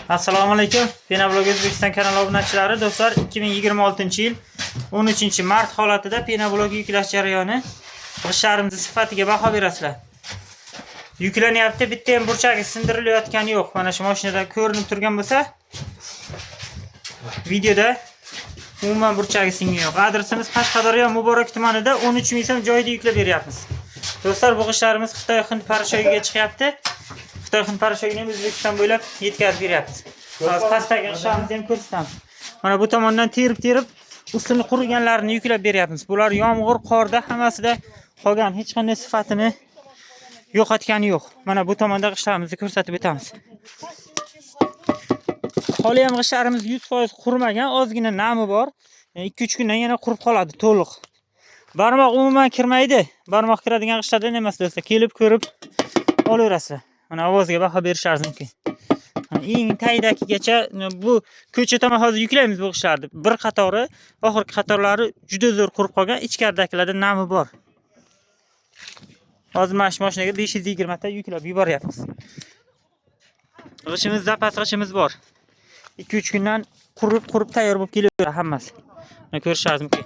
Assalomu alaykum. Pinablog O'zbekiston kanali obunachilari, do'stlar, 2026-yil 13-mart holatida Pinablog yuklash jarayoni g'ishtlarimiz sifatiga baho berasizlar. Yuklanyapti, bitta ham burchagi sindirilayotgani yo'q. Mana shu mashinada ko'rinib turgan bo'lsa, videoda umuman burchagi singan yo'q. Adresimiz Qashqadaryo Muborak tumanida 13 ming so'm joyida yuklab beryapmiz. Do'stlar, bu g'ishtlarimiz Xitoy Hind parashogiga chiqyapti. Xitoy Hind parashogini ham O'zbekiston bo'ylab yetkazib beryapmiz. Hozir pastdagi g'ishtlarimizni ham ko'rsatamiz. Mana bu tomondan terib ustini quriganlarini yuklab beryapmiz. Bular yomg'ir, qorda hammasida qolgan, hech qanday sifatini yo'qotgani yo'q. Mana bu tomonda g'ishtlarimizni ko'rsatib o'tamiz. Hali ham g'ishtlarimiz 100% qurimagan, ozgina nami bor. 2-3 kundan yana qurib qoladi to'liq. Barmoq umuman kirmaydi. Barmoq kiradigan g'ishtlardan emas do'stlar. Kelib ko'rib olaverasizlar. Mana ovozga baho berishingiz mumkin. Eng taydagigacha bu ko'cha tomon hozir yuklaymiz bu g'ishtlarni. Bir qatori, oxirgi qatorlari juda zo'r qurib qolgan, ichkaridagilarda nami bor. Hozir mana shu mashinaga 520 ta yuklab yuboryapmiz. G'ishtimiz, zapas g'ishtimiz bor. 2-3 kundan qurib tayyor bo'lib kelaveradi hammasi. Mana ko'rishingiz mumkin.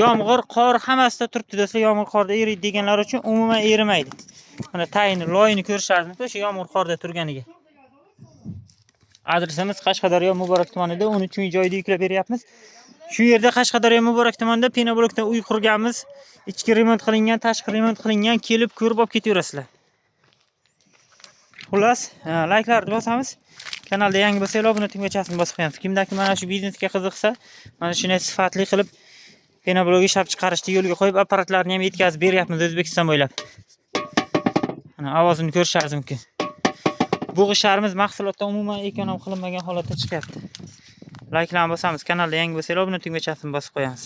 Yomg'ir, qor hammasida turibdi do'stlar. Yomg'ir, qorda eriydi deganlar uchun umuman erimaydi. Mana tayini, loyini ko'rishingiz mumkin shu yomg'ir, qorda turganiga. Adresimiz Qashqadaryo Muborak tumanida 13 ming joyida yuklab beryapmiz. Shu yerda Qashqadaryo Muborak tumanida Pinablogdan uy qurganmiz. Ichki remont qilingan, tashqi remont qilingan, kelib ko'rib olib ketaverasizlar. Xullas, like'larni bosamiz. Kanalda yangi bo'lsangiz obuna tugmachasini bosib qo'yamiz. Kimdaki mana shu biznesga qiziqsa, mana shunday sifatli qilib Pinablog ishlab chiqarishni yo'lga qo'yib, apparatlarni ham yetkazib beryapmiz O'zbekiston bo'ylab. Mana ovozini ko'rishingiz mumkin. Bu g'ishtlarimiz mahsulotdan umuman ekonom qilinmagan holatda chiqyapti. Like'larni bosamiz. Kanalda yangi bo'lsangiz obuna tugmachasini bosib qo'yamiz.